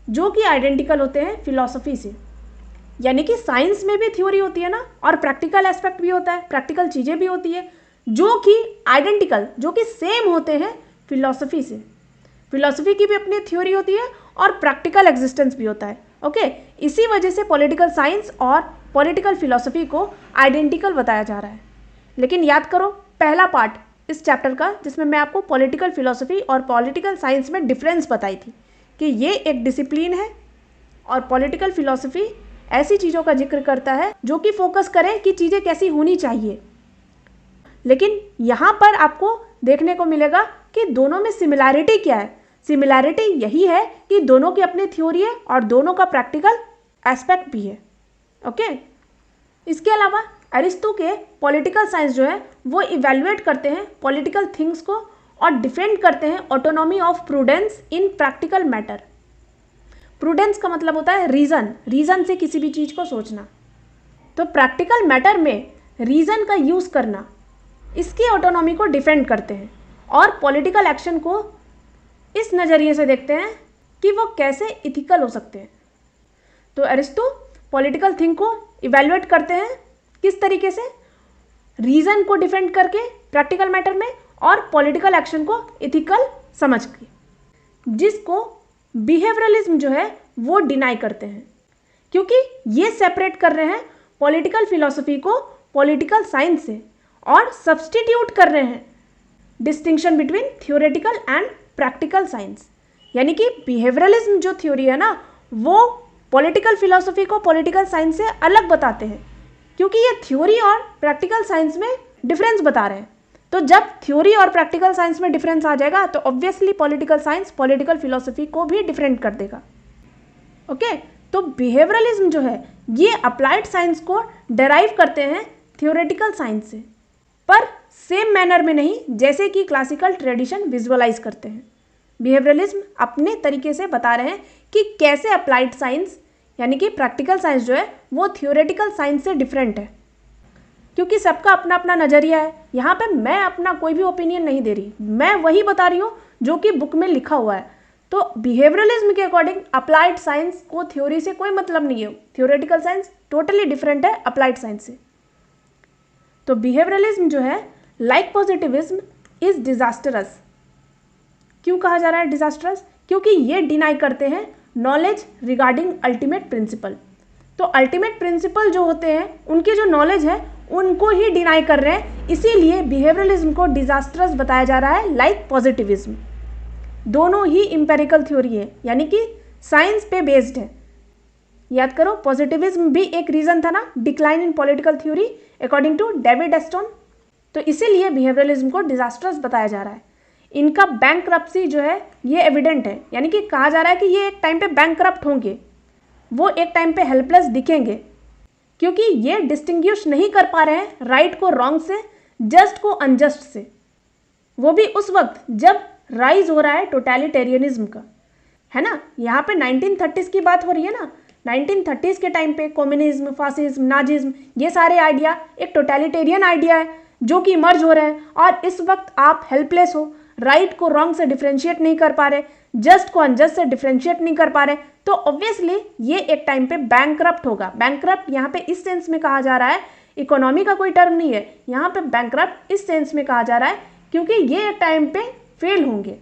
जो कि आइडेंटिकल होते हैं फिलॉसफी से। यानी कि साइंस में भी थ्योरी होती है ना, और प्रैक्टिकल एस्पेक्ट भी होता है, प्रैक्टिकल चीज़ें भी होती है, जो कि आइडेंटिकल, जो कि सेम होते हैं फिलॉसफी से। फिलॉसफी की भी अपनी थ्योरी होती है और प्रैक्टिकल एग्जिस्टेंस भी होता है, ओके। इसी वजह से पॉलिटिकल साइंस और पॉलिटिकल फिलॉसफी को आइडेंटिकल बताया जा रहा है। लेकिन याद करो पहला पार्ट इस चैप्टर का, जिसमें मैं आपको पॉलिटिकल फिलॉसफी और पॉलिटिकल साइंस में डिफरेंस बताई थी कि ये एक डिसिप्लिन है और पॉलिटिकल फिलॉसफी ऐसी चीज़ों का जिक्र करता है जो कि फोकस करें कि चीज़ें कैसी होनी चाहिए। लेकिन यहाँ पर आपको देखने को मिलेगा कि दोनों में सिमिलैरिटी क्या है। सिमिलैरिटी यही है कि दोनों की अपनी थ्योरी है और दोनों का प्रैक्टिकल एस्पेक्ट भी है, ओके। इसके अलावा अरिस्टो के पॉलिटिकल साइंस जो है वो इवैल्यूएट करते हैं पॉलिटिकल थिंग्स को और डिफेंड करते हैं autonomy of prudence in practical matter. Prudence का मतलब होता है रीज़न से किसी भी चीज़ को सोचना। तो प्रैक्टिकल मैटर में रीज़न का यूज़ करना, इसकी ऑटोनॉमी को डिफेंड करते हैं और पॉलिटिकल एक्शन को इस नज़रिए से देखते हैं कि वो कैसे इथिकल हो सकते हैं। तो अरिस्टो पॉलिटिकल थिंग को इवैल्यूएट करते हैं किस तरीके से, रीज़न को डिफेंड करके प्रैक्टिकल मैटर में और पॉलिटिकल एक्शन को इथिकल समझ के, जिसको बिहेवियरलिज्म जो है वो डिनाई करते हैं, क्योंकि ये सेपरेट कर रहे हैं पॉलिटिकल फिलॉसफी को पॉलिटिकल साइंस से और सब्सटीट्यूट कर रहे हैं distinction between theoretical and practical science. यानी कि बिहेवियरलिज्म जो थ्योरी है ना, वो पॉलिटिकल फिलॉसफी को पॉलिटिकल साइंस से अलग बताते हैं, क्योंकि ये थ्योरी और प्रैक्टिकल साइंस में डिफरेंस बता रहे हैं। तो जब थ्योरी और प्रैक्टिकल साइंस में डिफरेंस आ जाएगा तो obviously political science political philosophy को भी डिफरेंट कर देगा, ओके। तो बिहेवियरलिज्म जो है ये अप्लाइड साइंस को डेराइव करते हैं थियोरेटिकल साइंस से, पर सेम मैनर में नहीं जैसे कि क्लासिकल ट्रेडिशन विजुअलाइज करते हैं। बिहेवियरलिज्म अपने तरीके से बता रहे हैं कि कैसे अप्लाइड साइंस यानी कि प्रैक्टिकल साइंस जो है वो थियोरेटिकल साइंस से डिफरेंट है, क्योंकि सबका अपना अपना नज़रिया है। यहाँ पे मैं अपना कोई भी ओपिनियन नहीं दे रही, मैं वही बता रही हूँ जो कि बुक में लिखा हुआ है। तो बिहेवियरलिज्म के अकॉर्डिंग अप्लाइड साइंस को थ्योरी से कोई मतलब नहीं है, थियोरेटिकल साइंस टोटली डिफरेंट है अप्लाइड साइंस से। तो बिहेवियरलिज्म जो है लाइक पॉजिटिविज्म इज डिजास्टरस। क्यों कहा जा रहा है डिजास्टरस? क्योंकि ये डिनाई करते हैं नॉलेज रिगार्डिंग अल्टीमेट प्रिंसिपल। तो अल्टीमेट प्रिंसिपल जो होते हैं उनके जो नॉलेज है उनको ही डिनाई कर रहे हैं, इसीलिए बिहेवियरलिज्म को डिजास्टरस बताया जा रहा है लाइक पॉजिटिविज्म। दोनों ही इंपेरिकल थ्योरी है, यानी कि साइंस पे बेस्ड है। याद करो पॉजिटिविज्म भी एक रीज़न था ना, decline in political theory according to David Easton. तो इसीलिए बिहेवियरलिज्म को डिजास्टरस बताया जा रहा है। इनका बैंकरप्सी जो है ये एविडेंट है, यानी कि कहा जा रहा है कि ये एक टाइम पे बैंकरप्ट होंगे, वो एक टाइम पे हेल्पलेस दिखेंगे, क्योंकि ये डिस्टिंग्विश नहीं कर पा रहे हैं राइट को रॉन्ग से, जस्ट को अनजस्ट से, वो भी उस वक्त जब राइज हो रहा है टोटलिटेरियनिज्म का, है ना। यहाँ पे 1930s की बात हो रही है ना, 1930s के टाइम पे कम्युनिज्म, फासिज्म, नाजिज्म, ये सारे आइडिया एक टोटलिटेरियन आइडिया है जो कि इमर्ज हो रहे हैं, और इस वक्त आप हेल्पलेस हो, राइट को रॉन्ग से डिफ्रेंशिएट नहीं कर पा रहे, जस्ट को अनजस्ट से डिफ्रेंशिएट नहीं कर पा रहे, तो ऑब्वियसली ये एक टाइम पे बैंकरप्ट होगा। बैंकरप्ट यहाँ पे इस सेंस में कहा जा रहा है, इकोनॉमी का कोई टर्म नहीं है, यहाँ पे बैंकरप्ट इस सेंस में कहा जा रहा है क्योंकि ये एक टाइम पे फेल होंगे।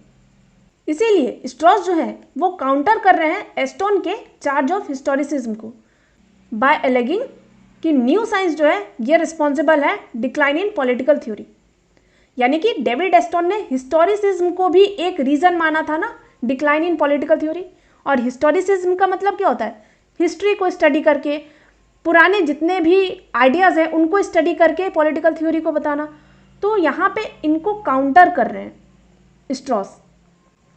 इसीलिए स्ट्रॉस जो है वो काउंटर कर रहे हैं एस्टोन के चार्ज ऑफ हिस्टोरिसिज्म को बाय एलेगिंग कि न्यू साइंस जो है ये रिस्पॉन्सिबल है डिक्लाइन इन पॉलिटिकल थ्योरी। यानी कि डेविड एस्टन ने हिस्टोरिसिज्म को भी एक रीज़न माना था ना डिक्लाइन इन पॉलिटिकल थ्योरी। और हिस्टोरिसिज्म का मतलब क्या होता है? हिस्ट्री को स्टडी करके, पुराने जितने भी आइडियाज़ हैं उनको स्टडी करके पॉलिटिकल थ्योरी को बताना। तो यहाँ पे इनको काउंटर कर रहे हैं स्ट्रॉस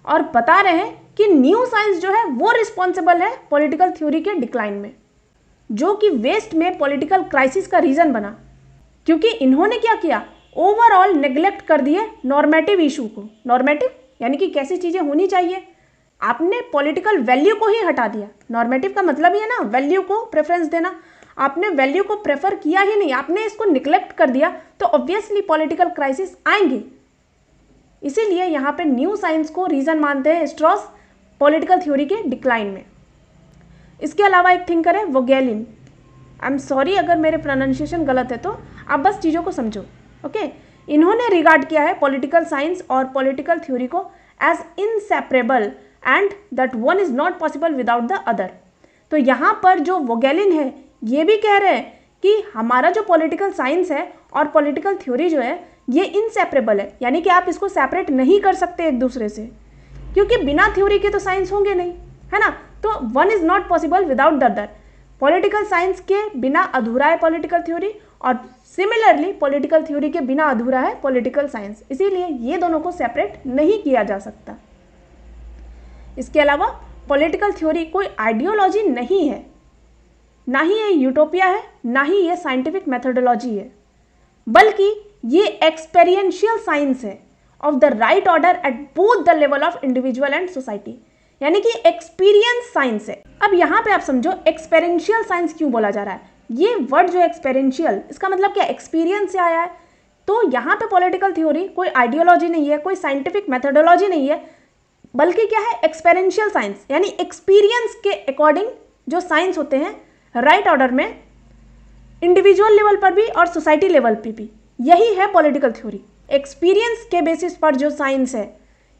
और बता रहे हैं कि न्यू साइंस जो है वो रिस्पॉन्सिबल है पॉलिटिकल थ्योरी के डिक्लाइन में, जो कि वेस्ट में पॉलिटिकल क्राइसिस का रीज़न बना, क्योंकि इन्होंने क्या किया, ओवरऑल नेग्लेक्ट कर दिए नॉर्मेटिव इशू को। नॉर्मेटिव यानी कि कैसी चीज़ें होनी चाहिए, आपने पॉलिटिकल वैल्यू को ही हटा दिया। नॉर्मेटिव का मतलब ही है ना वैल्यू को प्रेफरेंस देना, आपने वैल्यू को प्रेफर किया ही नहीं, आपने इसको निग्लेक्ट कर दिया, तो ऑब्वियसली पॉलिटिकल क्राइसिस आएंगे। इसीलिए यहाँ पे न्यू साइंस को रीज़न मानते हैं स्ट्रॉस पॉलिटिकल थ्योरी के डिक्लाइन में। इसके अलावा एक थिंकर है वोगेलिन। आई एम सॉरी अगर मेरे प्रोनाउंसिएशन गलत है, तो आप बस चीज़ों को समझो, ओके। इन्होंने रिगार्ड किया है पॉलिटिकल साइंस और पॉलिटिकल थ्योरी को as inseparable and that one is not possible without the other. तो यहाँ पर जो वोगेलिन है ये भी कह रहे हैं कि हमारा जो पॉलिटिकल साइंस है और पॉलिटिकल थ्योरी जो है ये इनसेपरेबल है, यानी कि आप इसको सेपरेट नहीं कर सकते एक दूसरे से, क्योंकि बिना थ्योरी के तो साइंस होंगे नहीं, है ना। तो one is not possible without the other. Political science के बिना अधूरा है पॉलिटिकल थ्योरी, और सिमिलरली पॉलिटिकल थ्योरी के बिना अधूरा है पॉलिटिकल साइंस। इसीलिए ये दोनों को सेपरेट नहीं किया जा सकता। इसके अलावा पॉलिटिकल थ्योरी कोई आइडियोलॉजी नहीं है, ना ही ये यूटोपिया है, ना ही ये साइंटिफिक मेथोडोलॉजी है, बल्कि ये एक्सपेरियंशियल साइंस है of the right order at both the level of individual and society, यानी कि एक्सपीरियंस साइंस है। अब यहाँ पे आप समझो एक्सपेरियंशियल साइंस क्यों बोला जा रहा है। ये वर्ड जो है एक्सपेरियंशियल, इसका मतलब क्या, एक्सपीरियंस से आया है। तो यहाँ पे पॉलिटिकल थ्योरी कोई आइडियोलॉजी नहीं है, कोई साइंटिफिक मेथोडोलॉजी नहीं है, बल्कि क्या है, एक्सपेरियंशियल साइंस, यानी एक्सपीरियंस के अकॉर्डिंग जो साइंस होते हैं राइट ऑर्डर में, इंडिविजुअल लेवल पर भी और सोसाइटी लेवल पे भी, यही है पॉलिटिकल थ्योरी। एक्सपीरियंस के बेसिस पर जो साइंस है,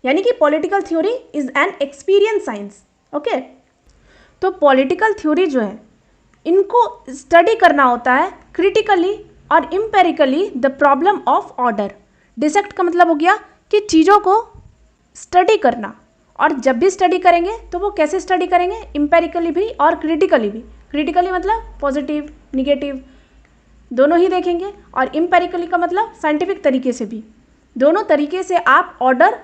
यानी कि political theory is an experience science, okay. तो पॉलिटिकल थ्योरी जो है इनको स्टडी करना होता है क्रिटिकली और empirically the problem of order. Dissect का मतलब हो गया कि चीज़ों को स्टडी करना, और जब भी स्टडी करेंगे तो वो कैसे स्टडी करेंगे, इम्पेरिकली भी और क्रिटिकली भी। क्रिटिकली मतलब पॉजिटिव निगेटिव दोनों ही देखेंगे, और इम्पेरिकली का मतलब साइंटिफिक तरीके से भी। दोनों तरीके से आप ऑर्डर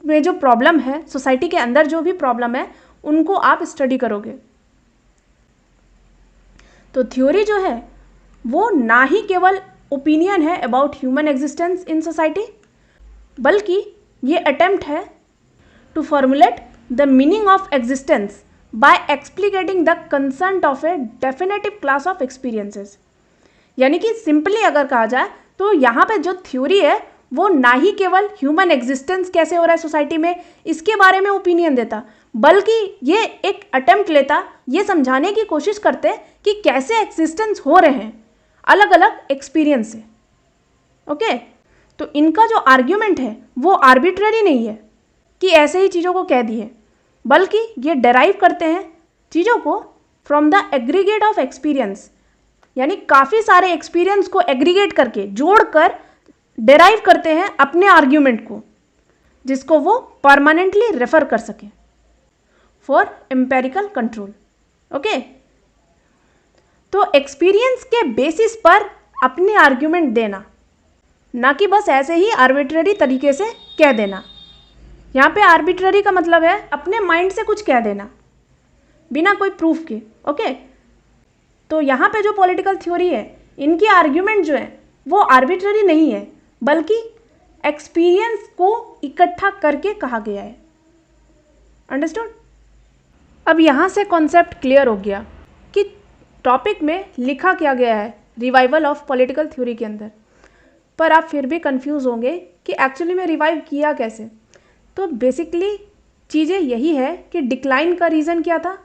में जो प्रॉब्लम है, सोसाइटी के अंदर जो भी प्रॉब्लम है, उनको आप स्टडी करोगे। तो थ्योरी जो है वो ना ही केवल ओपिनियन है about human existence in society, बल्कि ये अटेम्प्ट है to formulate the meaning of existence by explicating the consent of a definitive class of experiences. यानी कि सिंपली अगर कहा जाए तो यहाँ पे जो थ्योरी है वो ना ही केवल ह्यूमन एग्जिस्टेंस कैसे हो रहा है सोसाइटी में इसके बारे में ओपिनियन देता, बल्कि ये एक अटेम्प्ट लेता, ये समझाने की कोशिश करते कि कैसे एग्जिस्टेंस हो रहे हैं अलग अलग एक्सपीरियंस से, ओके। तो इनका जो आर्ग्यूमेंट है वो आर्बिट्ररी नहीं है कि ऐसे ही चीज़ों को कह दिए, बल्कि ये डेराइव करते हैं चीज़ों को from the aggregate of experience, यानी काफ़ी सारे एक्सपीरियंस को एग्रीगेट करके जोड़कर डेराइव करते हैं अपने आर्ग्यूमेंट को, जिसको वो परमानेंटली रेफर कर सकें फॉर एम्पेरिकल कंट्रोल, ओके। तो एक्सपीरियंस के बेसिस पर अपने आर्ग्यूमेंट देना, ना कि बस ऐसे ही आर्बिट्ररी तरीके से कह देना। यहाँ पे आर्बिट्ररी का मतलब है अपने माइंड से कुछ कह देना बिना कोई प्रूफ के, ओके। तो यहाँ पे जो पॉलिटिकल थ्योरी है इनकी आर्ग्यूमेंट जो है वो आर्बिट्ररी नहीं है, बल्कि एक्सपीरियंस को इकट्ठा करके कहा गया है। अंडरस्टूड? अब यहाँ से कॉन्सेप्ट क्लियर हो गया कि टॉपिक में लिखा क्या गया है रिवाइवल ऑफ पॉलिटिकल थ्योरी के अंदर। पर आप फिर भी कंफ्यूज होंगे कि एक्चुअली में रिवाइव किया कैसे। तो बेसिकली चीज़ें यही है कि डिक्लाइन का रीज़न क्या था,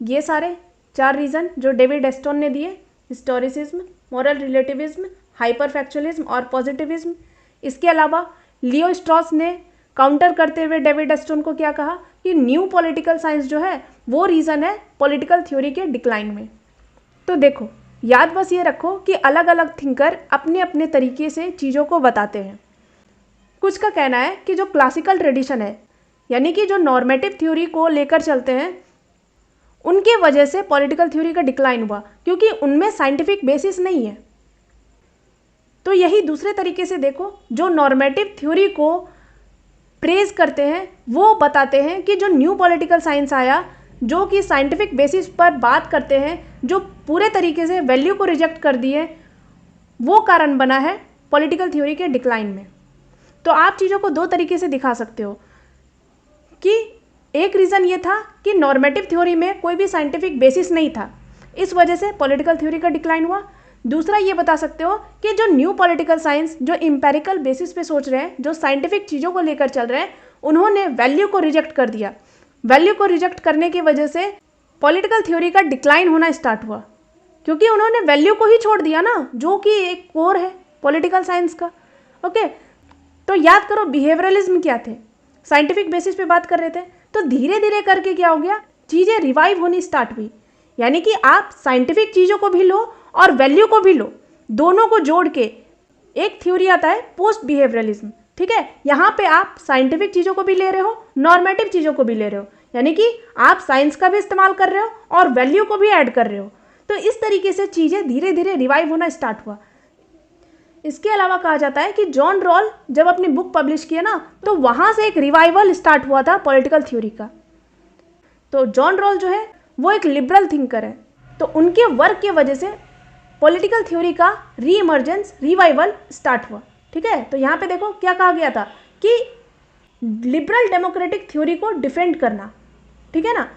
ये सारे 4 रीज़न जो डेविड एस्टन ने दिए, हिस्टोरिसिज्म, मॉरल रिलेटिविज्म, हाइपरफैक्चुअलिज्म और पॉजिटिविज्म। इसके अलावा लियो स्ट्रॉस ने काउंटर करते हुए डेविड एस्टन को क्या कहा कि न्यू पॉलिटिकल साइंस जो है वो रीज़न है पॉलिटिकल थ्योरी के डिक्लाइन में। तो देखो, याद बस ये रखो कि अलग अलग थिंकर अपने अपने तरीके से चीज़ों को बताते हैं, कुछ का कहना है कि जो क्लासिकल ट्रेडिशन है, यानी कि जो नॉर्मेटिव थ्योरी को लेकर चलते हैं, उनके वजह से पॉलिटिकल थ्योरी का डिक्लाइन हुआ, क्योंकि उनमें साइंटिफिक बेसिस नहीं है। तो यही दूसरे तरीके से देखो, जो नॉर्मेटिव थ्योरी को प्रेज करते हैं वो बताते हैं कि जो न्यू पॉलिटिकल साइंस आया, जो कि साइंटिफिक बेसिस पर बात करते हैं, जो पूरे तरीके से वैल्यू को रिजेक्ट कर दिए, वो कारण बना है पॉलिटिकल थ्योरी के डिक्लाइन में। तो आप चीज़ों को दो तरीके से दिखा सकते हो कि एक रीज़न ये था कि नॉर्मेटिव थ्योरी में कोई भी साइंटिफिक बेसिस नहीं था, इस वजह से पॉलिटिकल थ्योरी का डिक्लाइन हुआ। दूसरा ये बता सकते हो कि जो न्यू पॉलिटिकल साइंस, जो इम्पेरिकल बेसिस पे सोच रहे हैं, जो साइंटिफिक चीज़ों को लेकर चल रहे हैं, उन्होंने वैल्यू को रिजेक्ट कर दिया। वैल्यू को रिजेक्ट करने की वजह से पॉलिटिकल थ्योरी का डिक्लाइन होना स्टार्ट हुआ, क्योंकि उन्होंने वैल्यू को ही छोड़ दिया ना, जो कि एक कोर है पॉलिटिकल साइंस का। ओके, तो याद करो बिहेवियरलिज्म क्या थे, साइंटिफिक बेसिस पे बात कर रहे थे। तो धीरे धीरे करके क्या हो गया, चीज़ें रिवाइव होनी स्टार्ट हुई, यानी कि आप साइंटिफिक चीज़ों को भी लो और वैल्यू को भी लो, दोनों को जोड़ के एक थ्योरी आता है पोस्ट बिहेवियरलिज्म। ठीक है, यहाँ पे आप साइंटिफिक चीज़ों को भी ले रहे हो, नॉर्मेटिव चीज़ों को भी ले रहे हो, यानी कि आप साइंस का भी इस्तेमाल कर रहे हो और वैल्यू को भी ऐड कर रहे हो। तो इस तरीके से चीज़ें धीरे धीरे रिवाइव होना स्टार्ट हुआ। इसके अलावा कहा जाता है कि जॉन रॉल जब अपनी बुक पब्लिश किया ना, तो वहाँ से एक रिवाइवल स्टार्ट हुआ था पॉलिटिकल थ्योरी का। तो जॉन रॉल जो है वो एक लिबरल थिंकर है, तो उनके वर्क की वजह से पॉलिटिकल थ्योरी का री इमर्जेंस, रिवाइवल स्टार्ट हुआ। ठीक है, तो यहाँ पे देखो क्या कहा गया था कि लिबरल डेमोक्रेटिक थ्योरी को डिफेंड करना। ठीक है ना,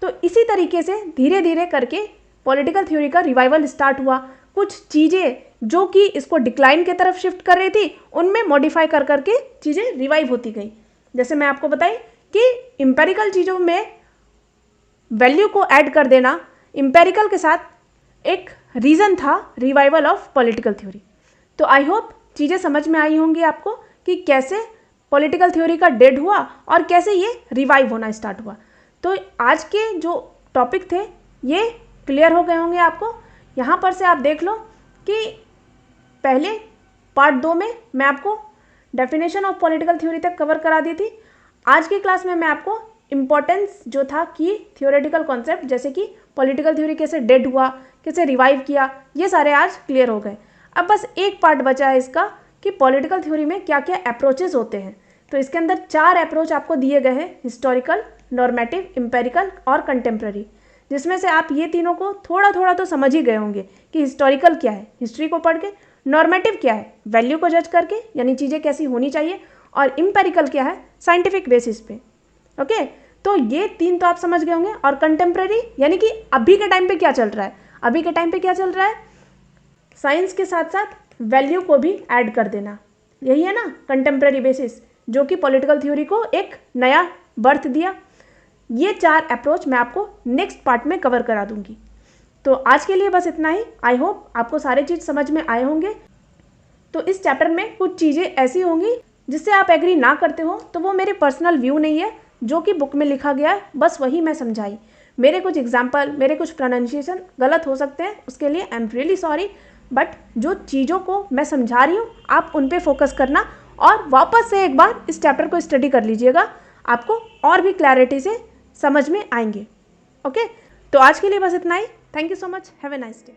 तो इसी तरीके से धीरे धीरे करके पॉलिटिकल थ्योरी का रिवाइवल स्टार्ट हुआ। कुछ चीज़ें जो कि इसको डिक्लाइन की तरफ शिफ्ट कर रही थी, उनमें मॉडिफाई कर करके चीज़ें रिवाइव होती गई। जैसे मैं आपको बताई कि इम्पेरिकल चीज़ों में वैल्यू को ऐड कर देना, इम्पेरिकल के साथ एक रीज़न था रिवाइवल ऑफ पॉलिटिकल थ्योरी। तो आई होप चीज़ें समझ में आई होंगी आपको कि कैसे पॉलिटिकल थ्योरी का डेड हुआ और कैसे ये रिवाइव होना स्टार्ट हुआ। तो आज के जो टॉपिक थे ये क्लियर हो गए होंगे आपको। यहाँ पर से आप देख लो कि पहले पार्ट 2 में मैं आपको डेफिनेशन ऑफ पॉलिटिकल थ्योरी तक कवर करा दी थी। आज की क्लास में मैं आपको इम्पोर्टेंस जो था कि थियोरेटिकल कॉन्सेप्ट, जैसे कि पॉलिटिकल थ्योरी कैसे डेड हुआ, कैसे रिवाइव किया, ये सारे आज क्लियर हो गए। अब बस एक पार्ट बचा है इसका कि पॉलिटिकल थ्योरी में क्या क्या अप्रोचेस होते हैं। तो इसके अंदर 4 अप्रोच आपको दिए गए हैं, हिस्टोरिकल, नॉर्मेटिव, इम्पेरिकल और कंटेम्प्रेरी, जिसमें से आप ये तीनों को थोड़ा थोड़ा तो समझ ही गए होंगे कि हिस्टोरिकल क्या है, हिस्ट्री को पढ़ के, नॉर्मेटिव क्या है, वैल्यू को जज करके, यानी चीज़ें कैसी होनी चाहिए, और इम्पेरिकल क्या है, साइंटिफिक बेसिस पे। ओके, तो ये 3 तो आप समझ गए होंगे। और कंटेम्प्रेरी यानी कि अभी के टाइम पे क्या चल रहा है, अभी के टाइम पे क्या चल रहा है, साइंस के साथ साथ वैल्यू को भी ऐड कर देना, यही है ना कंटेम्प्रेरी बेसिस, जो कि पॉलिटिकल थ्योरी को एक नया बर्थ दिया। ये 4 अप्रोच मैं आपको नेक्स्ट पार्ट में कवर करा दूंगी। तो आज के लिए बस इतना ही। आई होप आपको सारे चीज़ समझ में आए होंगे। तो इस चैप्टर में कुछ चीज़ें ऐसी होंगी जिससे आप एग्री ना करते हो, तो वो मेरे पर्सनल व्यू नहीं है, जो कि बुक में लिखा गया है, बस वही मैं समझाई। मेरे कुछ एग्जाम्पल, मेरे कुछ प्रोनाउंसिएशन गलत हो सकते हैं, उसके लिए I am really sorry. But जो चीज़ों को मैं समझा रही हूँ आप उन पे फोकस करना और वापस से एक बार इस चैप्टर को स्टडी कर लीजिएगा, आपको और भी क्लैरिटी से समझ में आएंगे। ओके, तो आज के लिए बस इतना ही। Thank you so much, have a nice day.